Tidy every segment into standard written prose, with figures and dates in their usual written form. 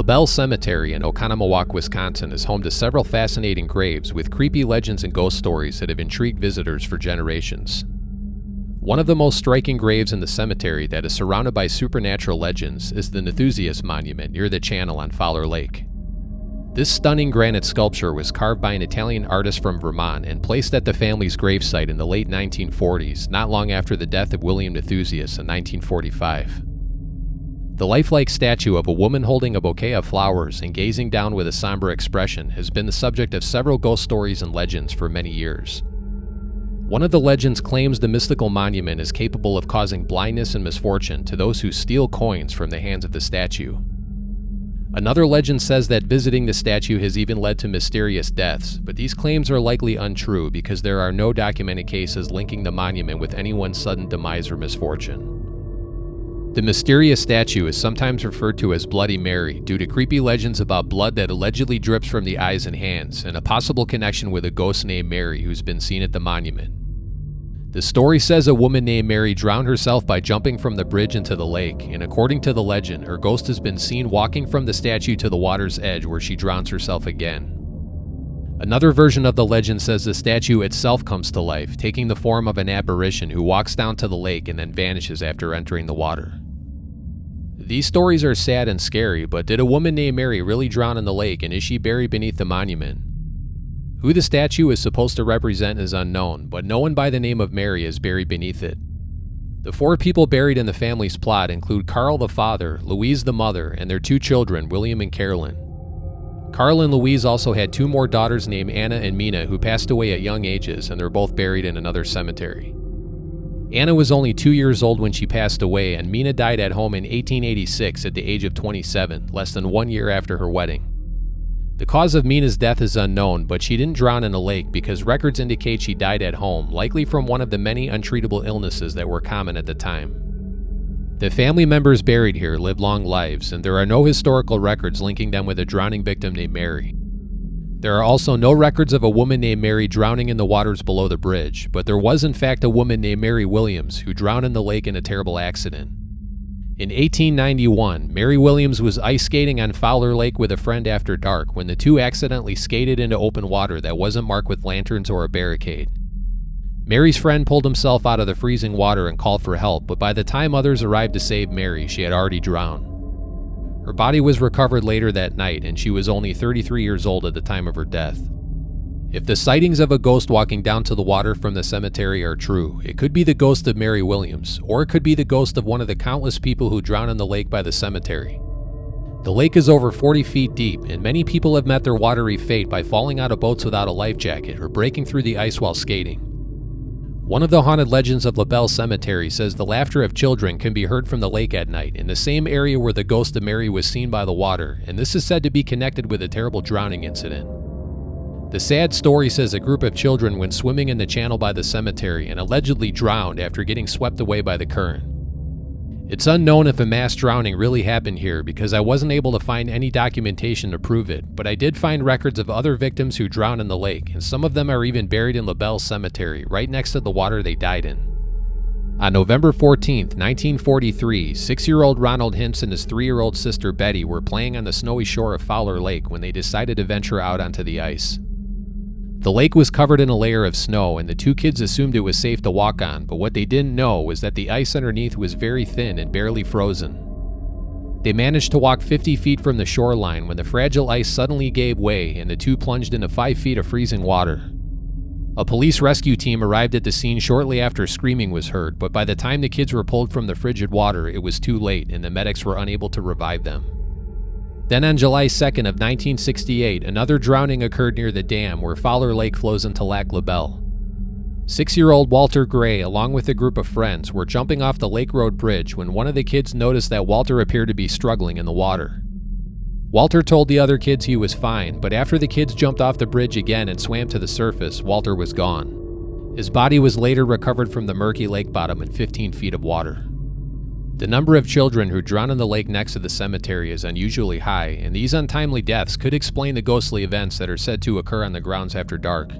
Belle Cemetery in Oconomowoc, Wisconsin is home to several fascinating graves with creepy legends and ghost stories that have intrigued visitors for generations. One of the most striking graves in the cemetery that is surrounded by supernatural legends is the Nathusius Monument near the channel on Fowler Lake. This stunning granite sculpture was carved by an Italian artist from Vermont and placed at the family's gravesite in the late 1940s, not long after the death of William Nathusius in 1945. The lifelike statue of a woman holding a bouquet of flowers and gazing down with a somber expression has been the subject of several ghost stories and legends for many years. One of the legends claims the mystical monument is capable of causing blindness and misfortune to those who steal coins from the hands of the statue. Another legend says that visiting the statue has even led to mysterious deaths, but these claims are likely untrue because there are no documented cases linking the monument with anyone's sudden demise or misfortune. The mysterious statue is sometimes referred to as Bloody Mary due to creepy legends about blood that allegedly drips from the eyes and hands, and a possible connection with a ghost named Mary who's been seen at the monument. The story says a woman named Mary drowned herself by jumping from the bridge into the lake, and according to the legend, her ghost has been seen walking from the statue to the water's edge where she drowns herself again. Another version of the legend says the statue itself comes to life, taking the form of an apparition who walks down to the lake and then vanishes after entering the water. These stories are sad and scary, but did a woman named Mary really drown in the lake, and is she buried beneath the monument? Who the statue is supposed to represent is unknown, but no one by the name of Mary is buried beneath it. The four people buried in the family's plot include Carl the father, Louise the mother, and their two children, William and Carolyn. Carl and Louise also had two more daughters named Anna and Mina who passed away at young ages, and they're both buried in another cemetery. Anna was only 2 years old when she passed away, and Mina died at home in 1886 at the age of 27, less than 1 year after her wedding. The cause of Mina's death is unknown, but she didn't drown in a lake because records indicate she died at home, likely from one of the many untreatable illnesses that were common at the time. The family members buried here lived long lives, and there are no historical records linking them with a drowning victim named Mary. There are also no records of a woman named Mary drowning in the waters below the bridge, but there was in fact a woman named Mary Williams who drowned in the lake in a terrible accident. In 1891, Mary Williams was ice skating on Fowler Lake with a friend after dark when the two accidentally skated into open water that wasn't marked with lanterns or a barricade. Mary's friend pulled himself out of the freezing water and called for help, but by the time others arrived to save Mary, she had already drowned. Her body was recovered later that night, and she was only 33 years old at the time of her death. If the sightings of a ghost walking down to the water from the cemetery are true, it could be the ghost of Mary Williams, or it could be the ghost of one of the countless people who drowned in the lake by the cemetery. The lake is over 40 feet deep, and many people have met their watery fate by falling out of boats without a life jacket or breaking through the ice while skating. One of the haunted legends of Belle Cemetery says the laughter of children can be heard from the lake at night in the same area where the ghost of Mary was seen by the water, and this is said to be connected with a terrible drowning incident. The sad story says a group of children went swimming in the channel by the cemetery and allegedly drowned after getting swept away by the current. It's unknown if a mass drowning really happened here because I wasn't able to find any documentation to prove it, but I did find records of other victims who drowned in the lake, and some of them are even buried in Belle Cemetery, right next to the water they died in. On November 14, 1943, 6-year-old Ronald Hintz and his 3-year-old sister Betty were playing on the snowy shore of Fowler Lake when they decided to venture out onto the ice. The lake was covered in a layer of snow, and the two kids assumed it was safe to walk on, but what they didn't know was that the ice underneath was very thin and barely frozen. They managed to walk 50 feet from the shoreline when the fragile ice suddenly gave way and the two plunged into 5 feet of freezing water. A police rescue team arrived at the scene shortly after screaming was heard, but by the time the kids were pulled from the frigid water, it was too late and the medics were unable to revive them. Then on July 2nd of 1968, another drowning occurred near the dam where Fowler Lake flows into Lac La Belle. 6-year-old Walter Gray, along with a group of friends, were jumping off the Lake Road Bridge when one of the kids noticed that Walter appeared to be struggling in the water. Walter told the other kids he was fine, but after the kids jumped off the bridge again and swam to the surface, Walter was gone. His body was later recovered from the murky lake bottom in 15 feet of water. The number of children who drowned in the lake next to the cemetery is unusually high, and these untimely deaths could explain the ghostly events that are said to occur on the grounds after dark.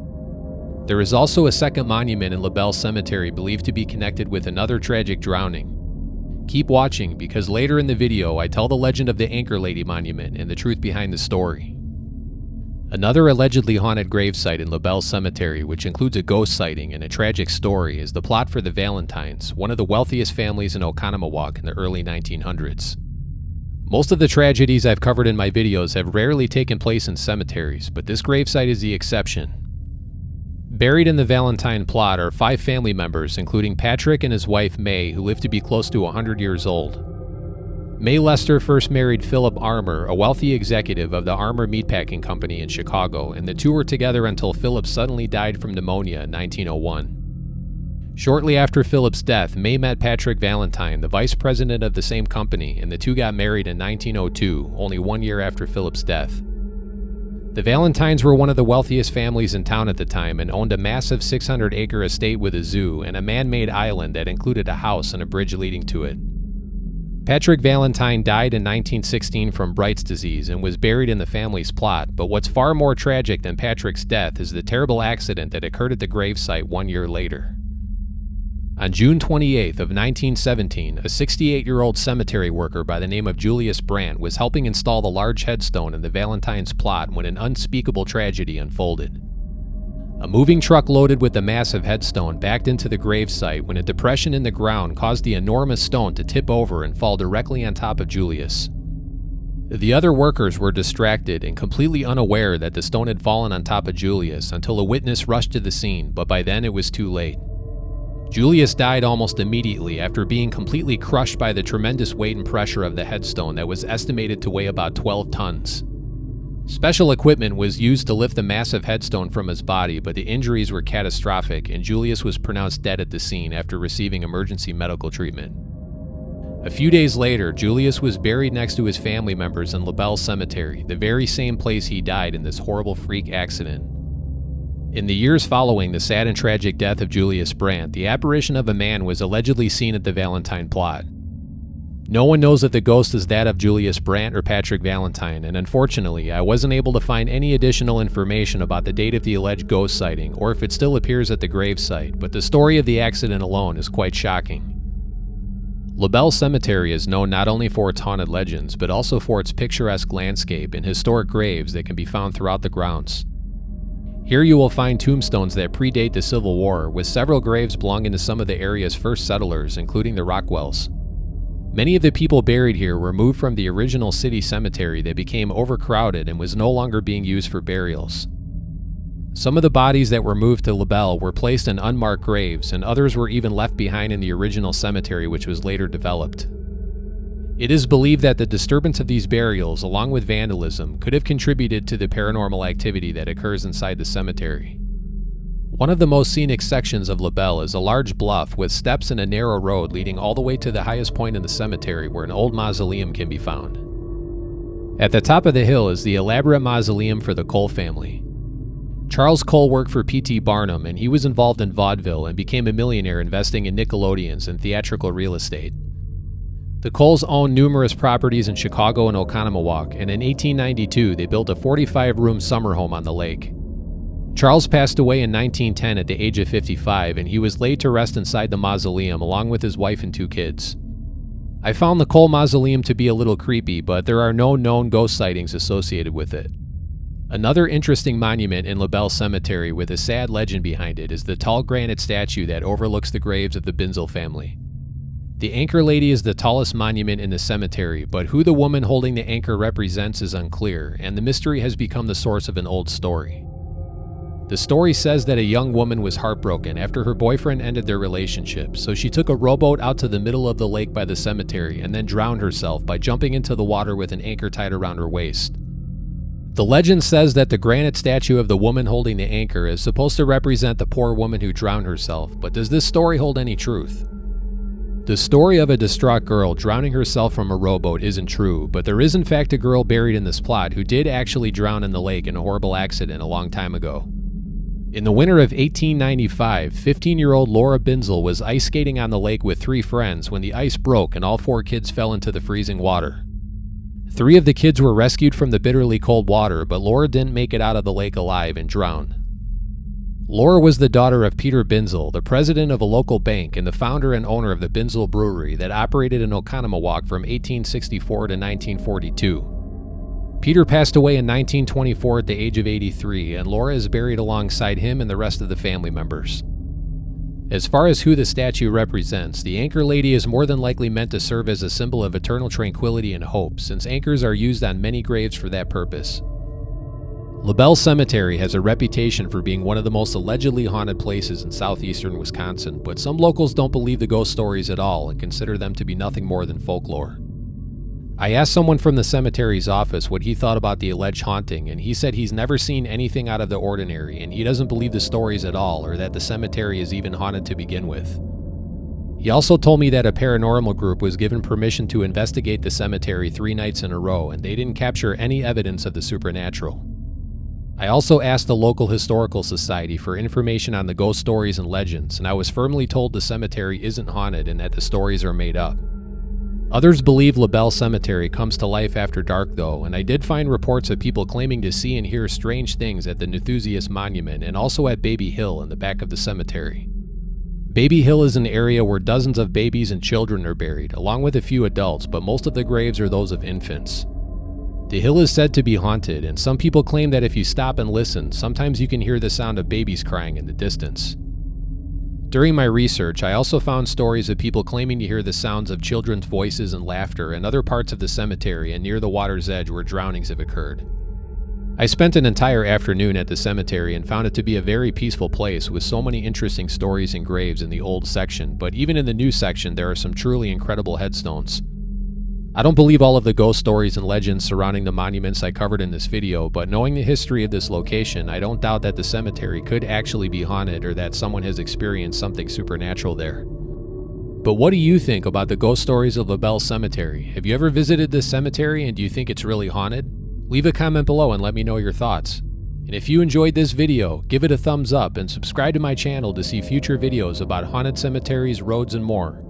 There is also a second monument in Belle Cemetery believed to be connected with another tragic drowning. Keep watching because later in the video I tell the legend of the Anchor Lady Monument and the truth behind the story. Another allegedly haunted gravesite in Belle Cemetery, which includes a ghost sighting and a tragic story, is the plot for the Valentines, one of the wealthiest families in Oconomowoc in the early 1900s. Most of the tragedies I've covered in my videos have rarely taken place in cemeteries, but this gravesite is the exception. Buried in the Valentine plot are 5 family members, including Patrick and his wife May, who lived to be close to 100 years old. May Lester first married Philip Armour, a wealthy executive of the Armour Meatpacking Company in Chicago, and the two were together until Philip suddenly died from pneumonia in 1901. Shortly after Philip's death, May met Patrick Valentine, the vice president of the same company, and the two got married in 1902, only 1 year after Philip's death. The Valentines were one of the wealthiest families in town at the time and owned a massive 600-acre estate with a zoo and a man-made island that included a house and a bridge leading to it. Patrick Valentine died in 1916 from Bright's disease and was buried in the family's plot, but what's far more tragic than Patrick's death is the terrible accident that occurred at the gravesite 1 year later. On June 28th of 1917, a 68-year-old cemetery worker by the name of Julius Brandt was helping install the large headstone in the Valentine's plot when an unspeakable tragedy unfolded. A moving truck loaded with the massive headstone backed into the gravesite when a depression in the ground caused the enormous stone to tip over and fall directly on top of Julius. The other workers were distracted and completely unaware that the stone had fallen on top of Julius until a witness rushed to the scene, but by then it was too late. Julius died almost immediately after being completely crushed by the tremendous weight and pressure of the headstone that was estimated to weigh about 12 tons. Special equipment was used to lift the massive headstone from his body, but the injuries were catastrophic and Julius was pronounced dead at the scene after receiving emergency medical treatment. A few days later, Julius was buried next to his family members in Belle Cemetery, the very same place he died in this horrible freak accident. In the years following the sad and tragic death of Julius Brandt, the apparition of a man was allegedly seen at the Valentine plot. No one knows if the ghost is that of Julius Brandt or Patrick Valentine, and unfortunately, I wasn't able to find any additional information about the date of the alleged ghost sighting or if it still appears at the gravesite, but the story of the accident alone is quite shocking. Belle Cemetery is known not only for its haunted legends, but also for its picturesque landscape and historic graves that can be found throughout the grounds. Here you will find tombstones that predate the Civil War, with several graves belonging to some of the area's first settlers, including the Rockwells. Many of the people buried here were moved from the original city cemetery that became overcrowded and was no longer being used for burials. Some of the bodies that were moved to Belle were placed in unmarked graves, and others were even left behind in the original cemetery, which was later developed. It is believed that the disturbance of these burials, along with vandalism, could have contributed to the paranormal activity that occurs inside the cemetery. One of the most scenic sections of Belle is a large bluff with steps and a narrow road leading all the way to the highest point in the cemetery where an old mausoleum can be found. At the top of the hill is the elaborate mausoleum for the Kohl family. Charles Kohl worked for P.T. Barnum, and he was involved in vaudeville and became a millionaire investing in Nickelodeons and theatrical real estate. The Kohls owned numerous properties in Chicago and Oconomowoc, and in 1892 they built a 45-room summer home on the lake. Charles passed away in 1910 at the age of 55, and he was laid to rest inside the mausoleum along with his wife and 2 kids. I found the Kohl mausoleum to be a little creepy, but there are no known ghost sightings associated with it. Another interesting monument in Belle Cemetery with a sad legend behind it is the tall granite statue that overlooks the graves of the Binzel family. The Anchor Lady is the tallest monument in the cemetery, but who the woman holding the anchor represents is unclear, and the mystery has become the source of an old story. The story says that a young woman was heartbroken after her boyfriend ended their relationship, so she took a rowboat out to the middle of the lake by the cemetery and then drowned herself by jumping into the water with an anchor tied around her waist. The legend says that the granite statue of the woman holding the anchor is supposed to represent the poor woman who drowned herself, but does this story hold any truth? The story of a distraught girl drowning herself from a rowboat isn't true, but there is in fact a girl buried in this plot who did actually drown in the lake in a horrible accident a long time ago. In the winter of 1895, 15-year-old Laura Binzel was ice skating on the lake with 3 friends when the ice broke and all 4 kids fell into the freezing water. 3 of the kids were rescued from the bitterly cold water, but Laura didn't make it out of the lake alive and drowned. Laura was the daughter of Peter Binzel, the president of a local bank and the founder and owner of the Binzel Brewery that operated in Oconomowoc from 1864 to 1942. Peter passed away in 1924 at the age of 83, and Laura is buried alongside him and the rest of the family members. As far as who the statue represents, the anchor lady is more than likely meant to serve as a symbol of eternal tranquility and hope, since anchors are used on many graves for that purpose. Belle Cemetery has a reputation for being one of the most allegedly haunted places in southeastern Wisconsin, but some locals don't believe the ghost stories at all and consider them to be nothing more than folklore. I asked someone from the cemetery's office what he thought about the alleged haunting, and he said he's never seen anything out of the ordinary, and he doesn't believe the stories at all, or that the cemetery is even haunted to begin with. He also told me that a paranormal group was given permission to investigate the cemetery 3 nights in a row, and they didn't capture any evidence of the supernatural. I also asked the local historical society for information on the ghost stories and legends, and I was firmly told the cemetery isn't haunted and that the stories are made up. Others believe Belle Cemetery comes to life after dark though, and I did find reports of people claiming to see and hear strange things at the Nathusius Monument and also at Baby Hill in the back of the cemetery. Baby Hill is an area where dozens of babies and children are buried, along with a few adults, but most of the graves are those of infants. The hill is said to be haunted, and some people claim that if you stop and listen, sometimes you can hear the sound of babies crying in the distance. During my research, I also found stories of people claiming to hear the sounds of children's voices and laughter in other parts of the cemetery and near the water's edge where drownings have occurred. I spent an entire afternoon at the cemetery and found it to be a very peaceful place with so many interesting stories and graves in the old section, but even in the new section there are some truly incredible headstones. I don't believe all of the ghost stories and legends surrounding the monuments I covered in this video, but knowing the history of this location, I don't doubt that the cemetery could actually be haunted or that someone has experienced something supernatural there. But what do you think about the ghost stories of Belle Cemetery? Have you ever visited this cemetery and do you think it's really haunted? Leave a comment below and let me know your thoughts. And if you enjoyed this video, give it a thumbs up and subscribe to my channel to see future videos about haunted cemeteries, roads, and more.